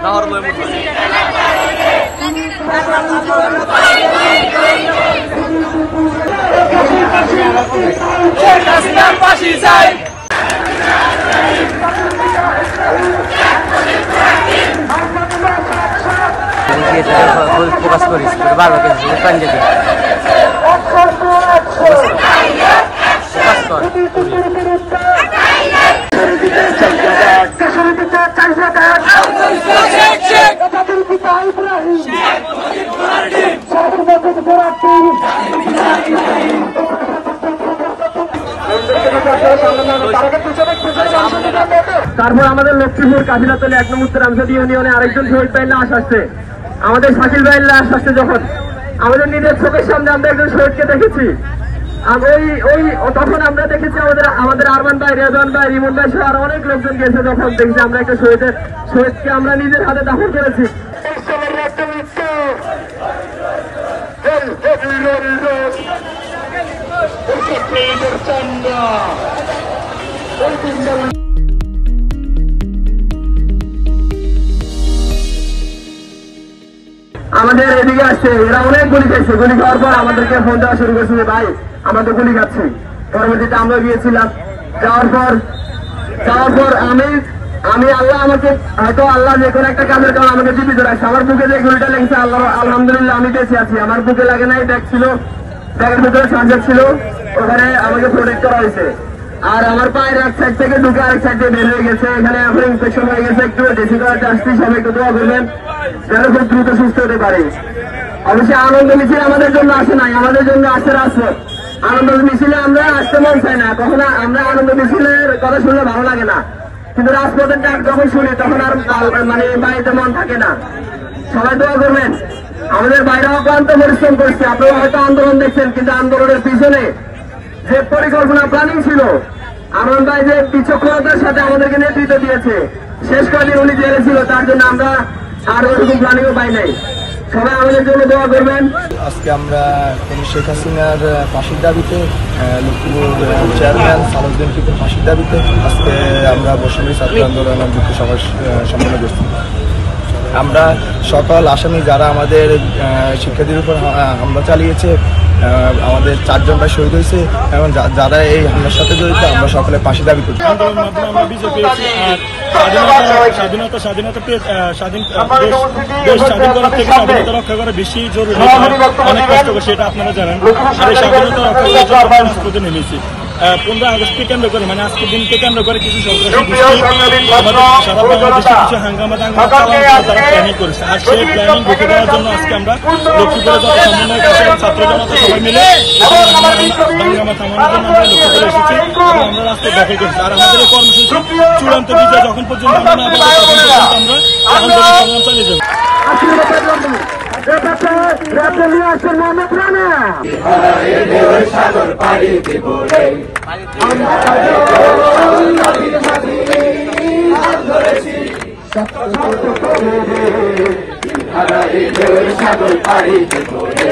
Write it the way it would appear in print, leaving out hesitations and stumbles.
Nahar loy mutlu. Kasihkan pasti saya. Kita fokus koris, berbalik ke Panjang. তারপর আমাদের লক্ষ্মীপুর কাশিনাতলী 1 নম্বর উত্তর আমসাদি ইউনিয়নে আরেকজন শহীদ ভাইয়ের লাশ আসছে। আমাদের শাকিল ভাইয়ের লাশ আসছে যখন আমাদের নিজের চোখের সামনে আমরা একজন শহীদকে দেখেছি। তখন আমরা দেখেছি আমাদের আরমান ভাই, রেজওয়ান ভাই, রিমন ভাই সহ আরো অনেক লোকজন গেছে। যখন দেখেছি আমরা একটা শহীদকে আমরা নিজের হাতে দাফন করেছি। আমাদের এদিকে আসছে, এরা অনেক গুলি খাইছে। গুলি খাওয়ার পর আমাদেরকে ফোন দেওয়া শুরু করছে যে ভাই আমরা তো গুলি খাচ্ছি। পরবর্তীতে আমরা গিয়েছিলাম। যাওয়ার পর আমি আল্লাহ আমাকে হয়তো আল্লাহ যে কোনো একটা কাজের কারণে আমাকে জীবিত রাখছে। আমার বুকে যে গুলিটা লেগেছে আল্লাহ আলহামদুলিল্লাহ আমি বেঁচে আছি। আমার বুকে লাগে নাই, ব্যাগ ছিল, ব্যাগের ভিতরে সার্জার ছিল, ওখানে আমাকে প্রোটেক্ট করা হয়েছে। আর আমার পায়ের এক সাইড থেকে ঢুকে আরেক সাইডে বের হয়ে গেছে। এখানে এখন ইনফেকশন হয়ে গেছে, একটু ডেসি করাতে আসছি। সবাই একটু দোয়া করবেন যেন খুব দ্রুত সুস্থ হতে পারে। অবশ্যই আনন্দ মিছিল আমাদের জন্য আসে নাই, আমাদের জন্য আসে রাজপথ। আনন্দ মিছিলে আমরা আসতে মন চাই না, কখনো আমরা আনন্দ মিছিলের কথা শুনলে ভালো লাগে না, কিন্তু রাজপথের ডাক যখন শুনি তখন আর মানে বাড়িতে মন থাকে না। সবাই দোয়া করবেন। আমাদের বাইরেও অক্লান্ত পরিশ্রম করছে। আপনারা হয়তো আন্দোলন দেখছেন, কিন্তু আন্দোলনের পিছনে যে পরিকল্পনা প্ল্যানিং ছিল, আরমান ভাই যে বিচক্ষণতার সাথে আমাদেরকে নেতৃত্ব দিয়েছে, শেষ কদিন উনি জেলে ছিল, তার জন্য আমরা আর ওরকম প্ল্যানিংও পাই নাই। সবাই আমাদের জন্য দোয়া করবেন। আজকে আমরা শেখ হাসিনার ফাঁসির দাবিতে, লক্ষ্মীপুর চেয়ারম্যান সালাউদ্দিন টিপুর ফাঁসির দাবিতে আজকে আমরা বৈষম্য ছাত্র আন্দোলনের যুক্তি সভা সম্পন্ন করছি। আমরা সকল আসামি যারা আমাদের শিক্ষার্থীর উপর হামলা চালিয়েছে, আমাদের 4 জন ভাই শহীদ হয়েছে এবং যারা এই হামলার সাথে জড়িত, আমরা সকলে ফাঁসি দাবি করছি। আন্দোলনের মাধ্যমে আমরা বিজয় পেয়েছি। স্বাধীনতা স্বাধীন করার থেকে স্বাধীনতা রক্ষা করা বেশি জরুরি, অনেক কষ্ট করে, সেটা আপনারা জানেন। আর এই স্বাধীনতা রক্ষা করার রাজপথে নেমেছি। 15 আগস্টকে কেন্দ্র করে, মানে আজকের দিনকে কেন্দ্র করে কিছু সন্ত্রাসী সারা বাংলাদেশে কিছু হাঙ্গামা তারা প্ল্যানিং করেছে। আর সেই প্ল্যানিং রুখে দেওয়ার জন্য আজকে আমরা লক্ষ্মীপুরে যত সমন্বয় করছি ছাত্র জনতা সবাই মিলে হাঙ্গামা থামানোর জন্য আমরা লক্ষ্মীপুরে এসেছি এবং আমরা রাস্তায় দেখা করেছি। আর আমাদের এই কর্মসূচি চূড়ান্ত বিজয় যখন পর্যন্ত আমরা না পাবো তখন পর্যন্ত আমরা আন্দোলন সংগ্রাম চালিয়ে যাবো। সাগর পাড়ি দিব রে, সাগর পাড়ি দিব রে।